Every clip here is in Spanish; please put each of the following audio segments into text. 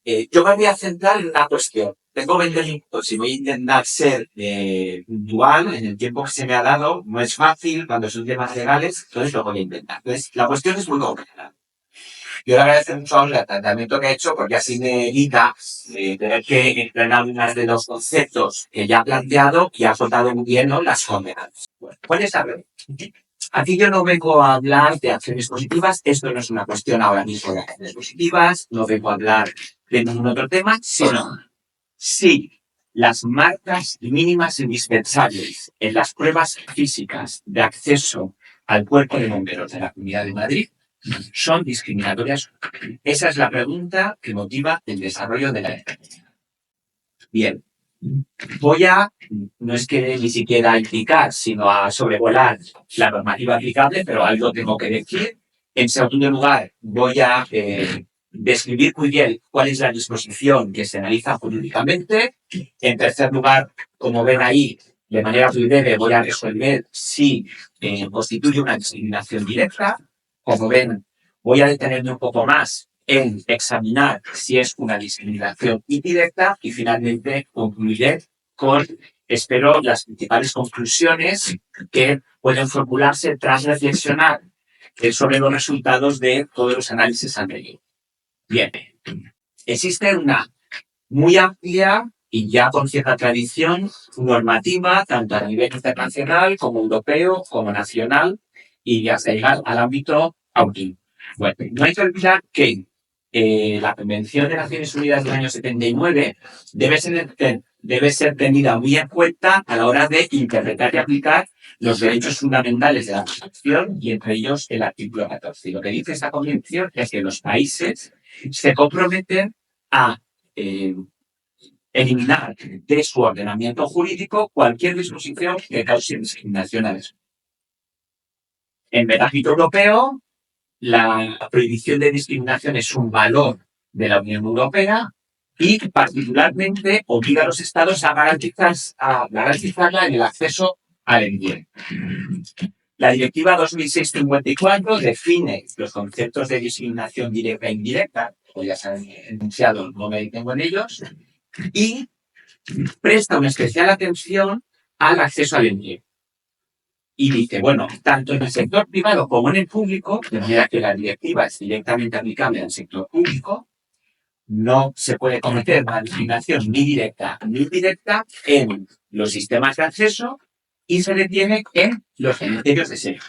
Yo me voy a centrar en una cuestión. Tengo 20 minutos y voy a intentar ser puntual en el tiempo que se me ha dado. No es fácil cuando son temas legales, entonces lo voy a intentar. Entonces, la cuestión es muy complicada. Yo le agradezco mucho el tratamiento que ha hecho porque así me evita tener que entrenar más de los conceptos que ya ha planteado y ha soltado muy bien, ¿no?, las condenas. Bueno, ¿cuál es la pregunta? Aquí yo no vengo a hablar de acciones positivas, esto no es una cuestión ahora mismo de acciones positivas, no vengo a hablar de ningún otro tema, sino si las marcas mínimas indispensables en las pruebas físicas de acceso al cuerpo de bomberos de la Comunidad de Madrid son discriminatorias. Esa es la pregunta que motiva el desarrollo de la estrategia. Bien, no es que ni siquiera indicar, sino a sobrevolar la normativa aplicable, pero algo tengo que decir. En segundo lugar, voy a describir muy bien cuál es la disposición que se analiza jurídicamente. En tercer lugar, como ven ahí, de manera muy breve voy a resolver si constituye una discriminación directa. Como ven, voy a detenerme un poco más en examinar si es una discriminación indirecta y finalmente concluiré con, espero, las principales conclusiones que pueden formularse tras reflexionar sobre los resultados de todos los análisis anteriores. Bien, existe una muy amplia y ya con cierta tradición normativa, tanto a nivel internacional como europeo, como nacional, y hasta llegar al ámbito autónomo. Bueno, no hay que olvidar que la Convención de Naciones Unidas del año 79 debe ser tenida muy en cuenta a la hora de interpretar y aplicar los derechos fundamentales de la Constitución y entre ellos el artículo 14. Y lo que dice esta convención es que los países se comprometen a eliminar de su ordenamiento jurídico cualquier disposición que cause discriminación a eso. En el ámbito europeo, la prohibición de discriminación es un valor de la Unión Europea y particularmente obliga a los estados a garantizarla en el acceso al empleo. La Directiva 2006/54 define los conceptos de discriminación directa e indirecta, pues ya se han enunciado, no me detengo en ellos, y presta una especial atención al acceso al empleo. Y dice, bueno, tanto en el sector privado como en el público, de manera que la directiva es directamente aplicable al sector público, no se puede cometer una discriminación ni directa ni indirecta en los sistemas de acceso y se detiene en los criterios de sello.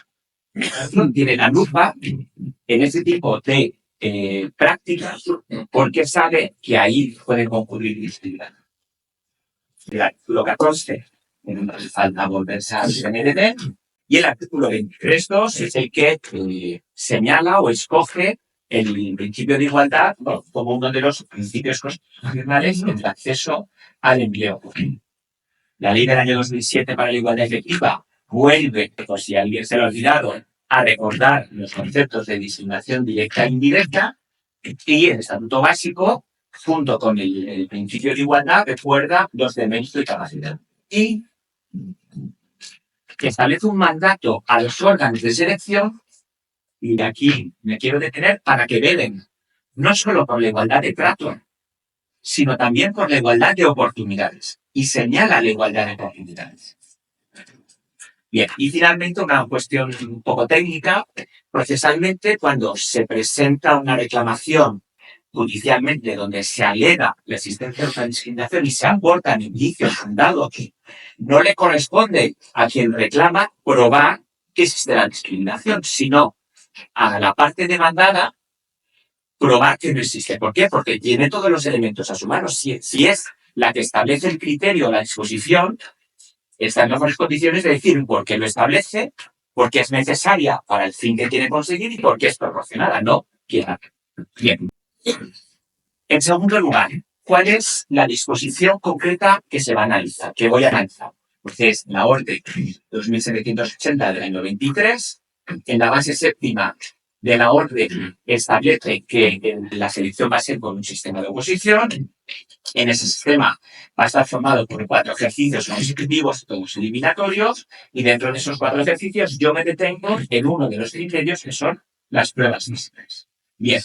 Tiene la lupa en ese tipo de prácticas porque sabe que ahí pueden concurrir discriminación. El artículo 14, no hace falta volverse a CNDD, y el artículo 23.2 es el que señala o escoge el principio de igualdad, ¿no?, como uno de los principios constitucionales en el acceso al empleo. La ley del año 2007 para la igualdad efectiva vuelve, por si alguien se lo ha olvidado, a recordar los conceptos de discriminación directa e indirecta, y el Estatuto Básico, junto con el principio de igualdad, recuerda los de mérito y capacidad. Y que establece un mandato a los órganos de selección, y de aquí me quiero detener, para que velen no solo por la igualdad de trato, sino también por la igualdad de oportunidades. Y señala la igualdad de oportunidades. Bien, y finalmente una cuestión un poco técnica. Procesalmente, cuando se presenta una reclamación judicialmente donde se alega la existencia de una discriminación y se aportan indicios fundados que no le corresponde a quien reclama probar que existe la discriminación, sino a la parte demandada probar que no existe. ¿Por qué? Porque tiene todos los elementos a su mano. Si es la que establece el criterio o la disposición, está en mejores condiciones de decir por qué lo establece, por qué es necesaria para el fin que quiere conseguir y por qué es proporcionada, no quiera. Bien. En segundo lugar, ¿cuál es la disposición concreta que se va a analizar, que voy a analizar? Pues es la Orden 2780 del año 23. En la base séptima de la orden establece que la selección va a ser por un sistema de oposición. En ese sistema va a estar formado por 4 ejercicios consecutivos, todos eliminatorios, y dentro de esos 4 ejercicios yo me detengo en uno de los criterios que son las pruebas físicas. Bien.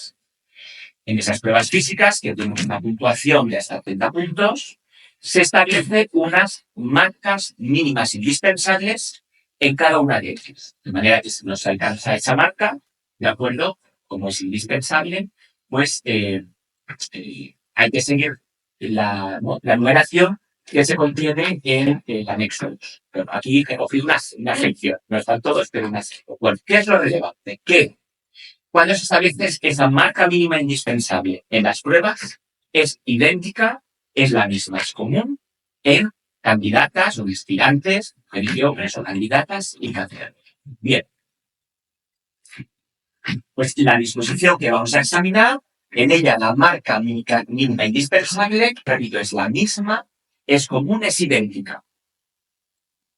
En esas pruebas físicas, que tienen una puntuación de hasta 30 puntos, se establecen unas marcas mínimas indispensables en cada una de ellas. De manera que si no se alcanza esa marca, ¿de acuerdo? Como es indispensable, pues hay que seguir la numeración que se contiene en el anexo 2. Pero aquí he cogido una sección, no están todos, pero una sección. Bueno, ¿qué es lo relevante? Que cuando se establece esa marca mínima indispensable en las pruebas, es idéntica, es la misma, es común en candidatas o aspirantes, hombres o candidatas y candidatos. Bien, pues la disposición que vamos a examinar, en ella la marca mínima indispensable, repito, es la misma, es común, es idéntica.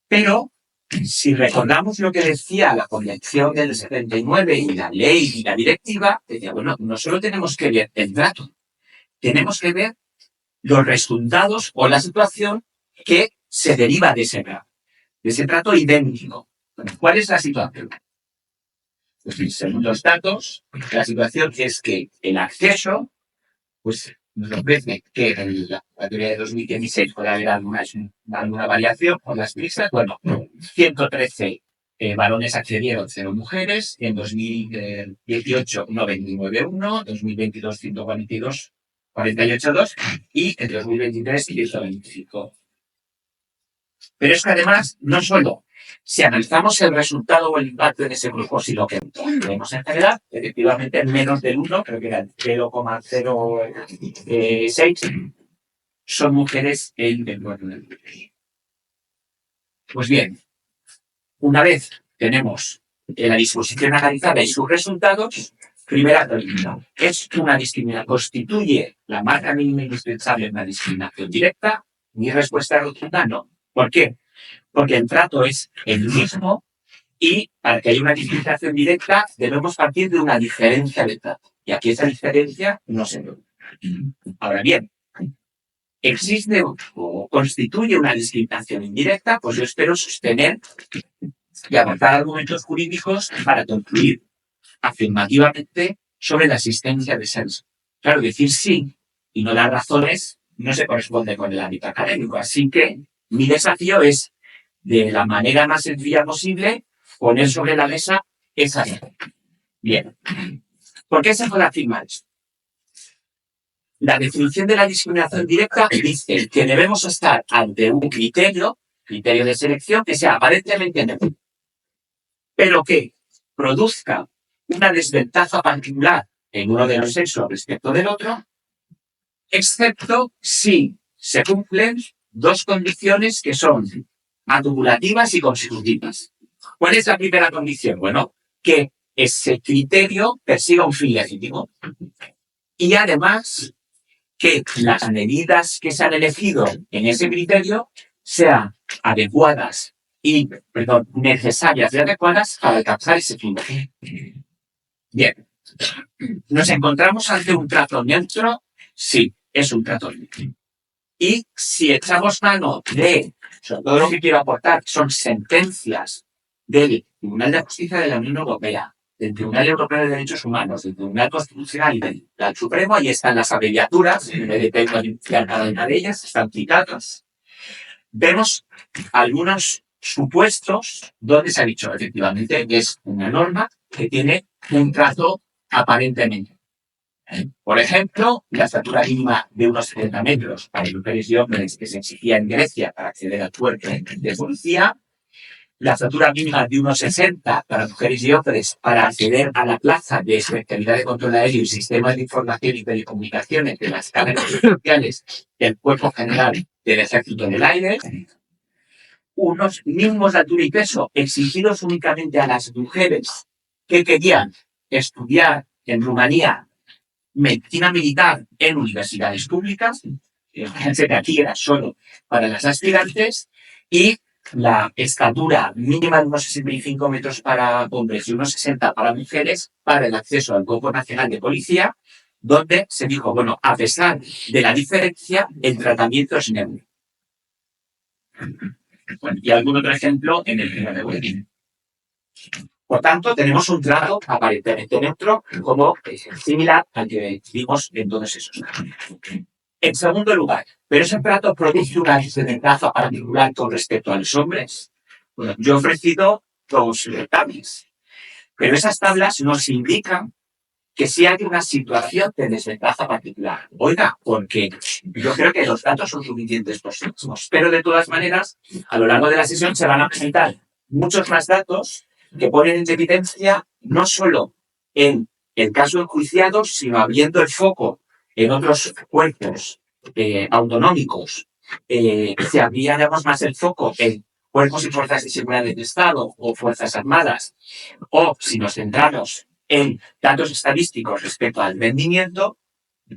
Pero, si recordamos lo que decía la Convención del 79 y la ley y la directiva, decía, bueno, no solo tenemos que ver el dato, tenemos que ver los resultados o la situación que se deriva de ese trato idéntico. ¿Cuál es la situación? Pues según los datos, la situación es que el acceso, pues nos ofrece que en la teoría de 2016 puede haber alguna variación con las prisas. Bueno, 113 varones accedieron, 0 mujeres. En 2018, 99,1. 2022, 142, 48,2. Y en 2023, 125. Pero es que además, no solo si analizamos el resultado o el impacto en ese grupo, sino que tenemos en general, efectivamente, menos del 1, creo que era 0,06, son mujeres en el grupo. Pues bien, una vez tenemos la disposición analizada y sus resultados, primera pregunta, ¿es una discriminación? ¿Constituye la marca mínima indispensable una discriminación directa? Mi respuesta rotunda, no. ¿Por qué? Porque el trato es el mismo y para que haya una discriminación directa debemos partir de una diferencia de trato. Y aquí esa diferencia no se ve. Ahora bien, ¿existe o constituye una discriminación indirecta? Pues yo espero sostener y aportar argumentos jurídicos para concluir afirmativamente sobre la existencia de censo. Claro, decir sí y no dar razones no se corresponde con el ámbito académico. Así que mi desafío es, de la manera más sencilla posible, poner sobre la mesa esa. Bien. ¿Por qué se puede afirmar esto? La definición de la discriminación directa dice que debemos estar ante un criterio de selección que sea aparentemente neutro, pero que produzca una desventaja particular en uno de los sexos respecto del otro, excepto si se cumplen dos condiciones que son acumulativas y consecutivas. ¿Cuál es la primera condición? Bueno, que ese criterio persiga un fin legítimo. Y además, que las medidas que se han elegido en ese criterio sean adecuadas y, necesarias y adecuadas para alcanzar ese fin. Bien. ¿Nos encontramos ante un trato neutro? Sí, es un trato neutro. Y si echamos mano de, sobre todo lo que quiero aportar, son sentencias del Tribunal de Justicia de la Unión Europea, del Tribunal Europeo de Derechos Humanos, del Tribunal Constitucional y del Supremo, ahí están las abreviaturas, en vez de tengo que iniciar cada una de ellas, están citadas. Vemos algunos supuestos donde se ha dicho, efectivamente, que es una norma que tiene un trato aparentemente. Por ejemplo, la estatura mínima de unos 70 metros para mujeres y hombres que se exigía en Grecia para acceder al cuerpo de policía, la estatura mínima de unos 60 para mujeres y hombres para acceder a la plaza de especialidad de control aéreo y sistemas de información y telecomunicaciones de las cámaras oficiales del Cuerpo General del Ejército del Aire, unos mínimos de altura y peso exigidos únicamente a las mujeres que querían estudiar en Rumanía medicina militar en universidades públicas, fíjense que aquí era solo para las aspirantes, y la estatura mínima de unos 65 metros para hombres y unos 60 para mujeres para el acceso al Cuerpo Nacional de Policía, donde se dijo, bueno, a pesar de la diferencia, el tratamiento es neutro. Bueno, y algún otro ejemplo en el primer boletín. Por tanto, tenemos un trato aparentemente neutro, como similar al que vimos en todos esos casos. En segundo lugar, ¿pero ese trato produce una desventaja particular con respecto a los hombres? Bueno, yo he ofrecido dos tablas, pero esas tablas nos indican que sí hay una situación de desventaja particular. Oiga, porque yo creo que los datos son suficientes por sí mismos, pero de todas maneras, a lo largo de la sesión se van a presentar muchos más datos que ponen en evidencia no solo en el caso enjuiciado, sino abriendo el foco en otros cuerpos autonómicos. Se abriríamos más el foco en cuerpos y fuerzas de seguridad del Estado o fuerzas armadas, o si nos centramos en datos estadísticos respecto al rendimiento,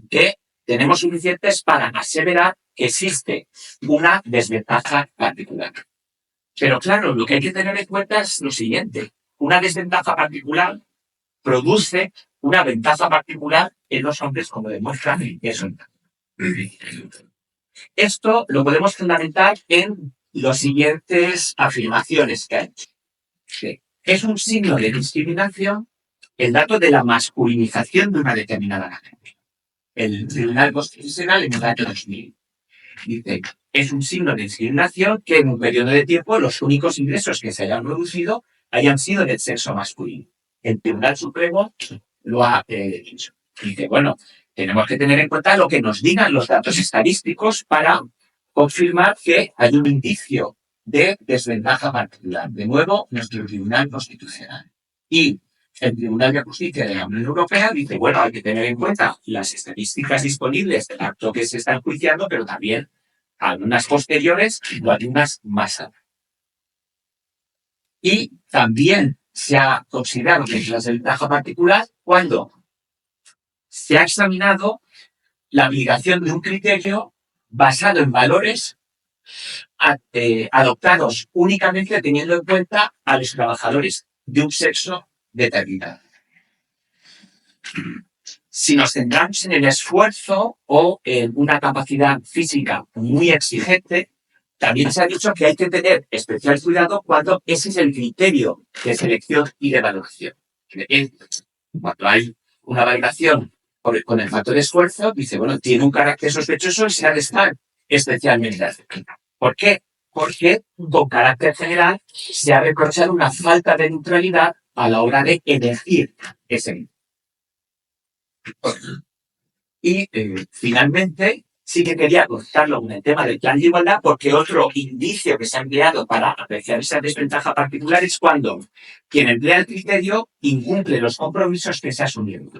que tenemos suficientes para aseverar que existe una desventaja particular. Pero claro, lo que hay que tener en cuenta es lo siguiente. Una desventaja particular produce una ventaja particular en los hombres, como demuestra eso. Esto lo podemos fundamentar en las siguientes afirmaciones que ha hecho. Es un signo de discriminación el dato de la masculinización de una determinada categoría. El Tribunal Constitucional en el año 2000 dice, es un signo de discriminación que en un periodo de tiempo los únicos ingresos que se hayan producido hayan sido del sexo masculino. El Tribunal Supremo lo ha dicho. Dice, bueno, tenemos que tener en cuenta lo que nos digan los datos estadísticos para confirmar que hay un indicio de desventaja particular. De nuevo, nuestro Tribunal Constitucional. Y el Tribunal de Justicia de la Unión Europea dice, bueno, hay que tener en cuenta las estadísticas disponibles del acto que se está enjuiciando, pero también algunas posteriores o algunas más atrás. Y también se ha considerado que es la desventaja particular cuando se ha examinado la aplicación de un criterio basado en valores adoptados únicamente teniendo en cuenta a los trabajadores de un sexo determinado. Si nos centramos en el esfuerzo o en una capacidad física muy exigente, también se ha dicho que hay que tener especial cuidado cuando ese es el criterio de selección y de valoración. Cuando hay una valoración con el factor de esfuerzo, dice, bueno, tiene un carácter sospechoso y se ha de estar especialmente atento. ¿Por qué? Porque con carácter general se ha reprochado una falta de neutralidad a la hora de elegir ese. Y finalmente, sí que quería contarlo con el tema del plan de igualdad, porque otro indicio que se ha empleado para apreciar esa desventaja particular es cuando quien emplea el criterio incumple los compromisos que se ha asumido.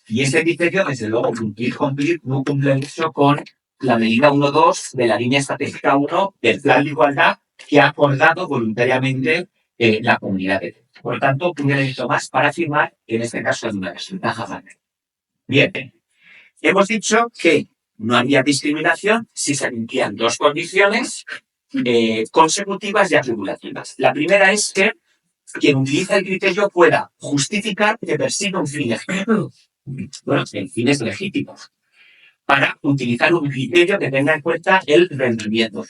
Y ese criterio, desde luego, cumplir, no cumple mucho con la medida 1.2 de la línea estratégica 1 del plan de igualdad que ha acordado voluntariamente la comunidad. Por lo tanto, un elemento más para afirmar que en este caso es una desventaja particular. Bien, hemos dicho que no había discriminación si se cumplían dos condiciones consecutivas y acumulativas. La primera es que quien utiliza el criterio pueda justificar que persiga un fin legítimo. Bueno, en fines legítimos, para utilizar un criterio que tenga en cuenta el rendimiento.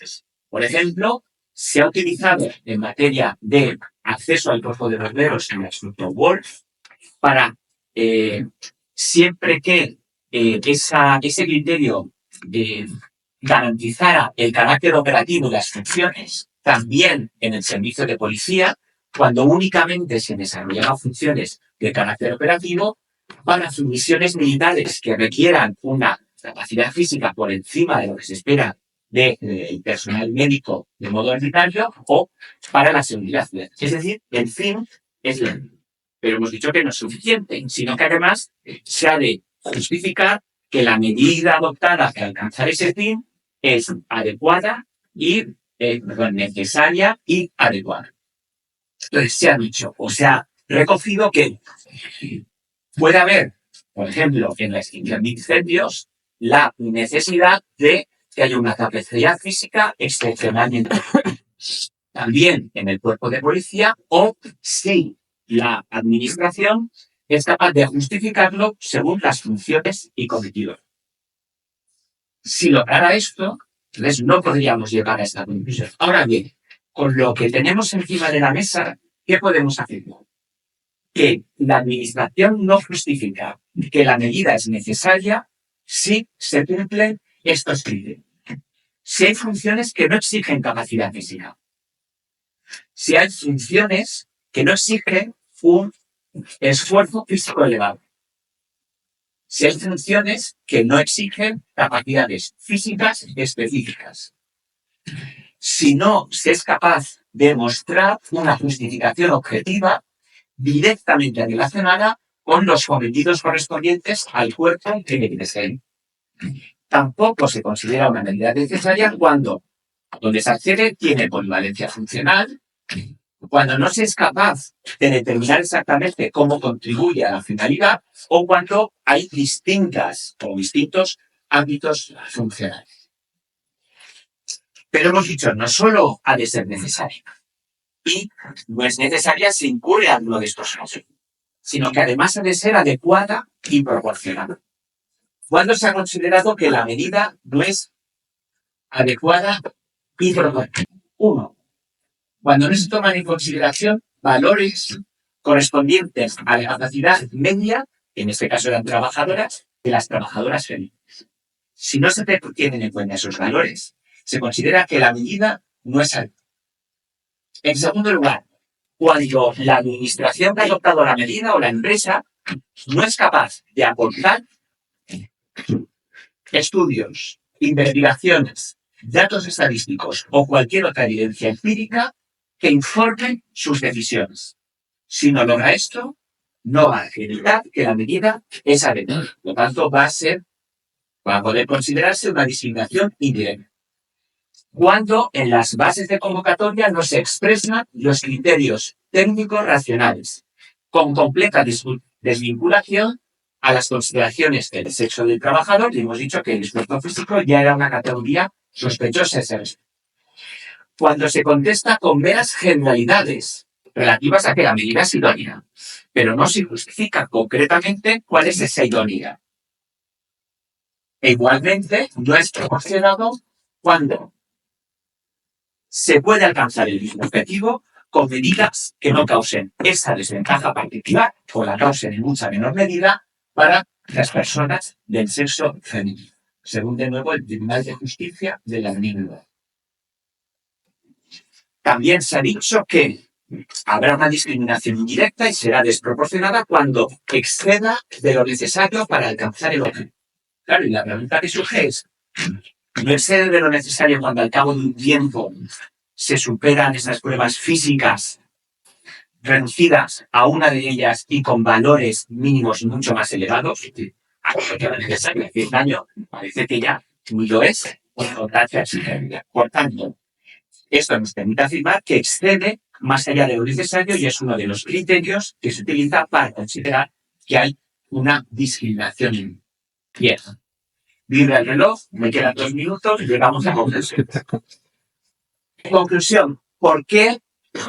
Por ejemplo, se ha utilizado en materia de acceso al cuerpo de bomberos en el asunto Wolf para siempre que ese criterio garantizara el carácter operativo de las funciones, también en el servicio de policía, cuando únicamente se desarrollaban funciones de carácter operativo, para sus misiones militares que requieran una capacidad física por encima de lo que se espera del personal médico de modo ordinario, o para la seguridad. Es decir, el fin es la misma. Pero hemos dicho que no es suficiente, sino que además se ha de justificar que la medida adoptada para alcanzar ese fin es adecuada y necesaria y adecuada. Entonces se ha dicho, o se ha recogido que puede haber, por ejemplo, en la extinción de incendios, la necesidad de que haya una capacidad física excepcionalmente. También en el cuerpo de policía, o si la administración es capaz de justificarlo según las funciones y cometidos. Si lograra esto, entonces no podríamos llegar a esta conclusión. Ahora bien, con lo que tenemos encima de la mesa, ¿qué podemos hacer? que la administración no justifica que la medida es necesaria si se cumplen estos criterios. Si hay funciones que no exigen capacidad física. Si hay funciones que no exigen un esfuerzo físico elevado. Si hay funciones que no exigen capacidades físicas específicas. Si no se es capaz de mostrar una justificación objetiva directamente relacionada con los cometidos correspondientes al cuerpo que le deseen. Tampoco se considera una medida necesaria cuando donde se accede tiene polivalencia funcional, cuando no se es capaz de determinar exactamente cómo contribuye a la finalidad o cuando hay distintos ámbitos funcionales. Pero hemos dicho, no solo ha de ser necesaria, y no es necesaria si incurre a uno de estos casos, sino que además ha de ser adecuada y proporcionada. ¿Cuándo se ha considerado que la medida no es adecuada y proporcionada? 1. Cuando no se toman en consideración valores correspondientes a la capacidad media, en este caso eran trabajadoras, de las trabajadoras femeninas. Si no se tienen en cuenta esos valores, se considera que la medida no es adecuada. En segundo lugar, cuando la administración que ha adoptado la medida o la empresa no es capaz de aportar estudios, investigaciones, datos estadísticos o cualquier otra evidencia empírica que informen sus decisiones. Si no logra esto, no va a acreditar que la medida es adecuada. Por lo tanto, va a poder considerarse una discriminación indirecta. Cuando en las bases de convocatoria no se expresan los criterios técnicos racionales, con completa desvinculación a las consideraciones del sexo del trabajador, y hemos dicho que el esfuerzo físico ya era una categoría sospechosa. Cuando se contesta con meras generalidades relativas a que la medida es idónea, pero no se justifica concretamente cuál es esa idoneidad. E igualmente, no es proporcionado cuando se puede alcanzar el mismo objetivo con medidas que no causen esa desventaja particular o la causen en mucha menor medida para las personas del sexo femenino, según de nuevo el Tribunal de Justicia de la Unión Europea. También se ha dicho que habrá una discriminación indirecta y será desproporcionada cuando exceda de lo necesario para alcanzar el objetivo. Claro, y la pregunta que surge es, ¿no excede de lo necesario cuando al cabo de un tiempo se superan esas pruebas físicas reducidas a una de ellas y con valores mínimos mucho más elevados? Necesario, que el daño parece que ya ni lo es, por tanto, esto nos permite afirmar que excede más allá de lo necesario y es uno de los criterios que se utiliza para considerar que hay una discriminación. Bien. Vibra el reloj, me quedan 2 minutos y llegamos a conclusión. Conclusión, ¿por qué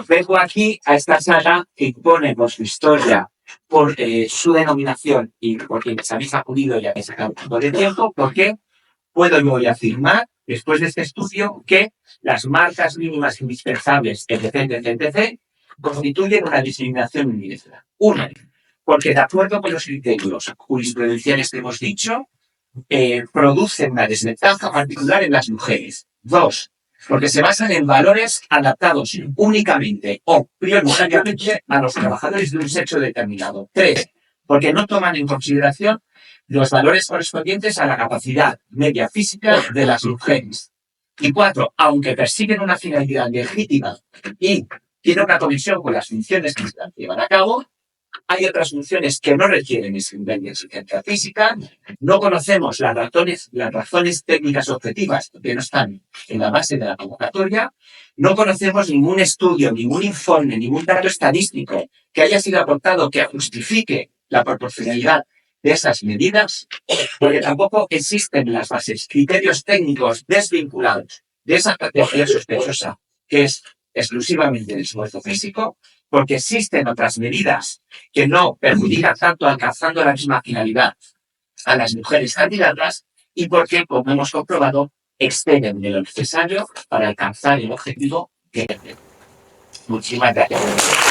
vengo aquí a esta sala que pone por su historia, por su denominación y por quien se habéis acudido ya que se acabó todo el tiempo? ¿Por qué puedo yo hoy afirmar, después de este estudio, que las marcas mínimas indispensables, etc., constituyen una discriminación indirecta? 1. Porque de acuerdo con los criterios jurisprudenciales que hemos dicho, producen una desventaja particular en las mujeres. 2. Porque se basan en valores adaptados únicamente o prioritariamente a los trabajadores de un sexo determinado. 3. Porque no toman en consideración los valores correspondientes a la capacidad media física de las mujeres. Y 4. Aunque persiguen una finalidad legítima y tienen una conexión con las funciones que se llevan a cabo, hay otras funciones que no requieren exigencia física, no conocemos las razones técnicas objetivas que no están en la base de la convocatoria, no conocemos ningún estudio, ningún informe, ningún dato estadístico que haya sido aportado que justifique la proporcionalidad de esas medidas, porque tampoco existen en las bases criterios técnicos desvinculados de esa categoría sospechosa, que es exclusivamente el esfuerzo físico, porque existen otras medidas que no perjudican tanto alcanzando la misma finalidad a las mujeres candidatas y porque, como hemos comprobado, exceden de lo necesario para alcanzar el objetivo que muchísimas gracias.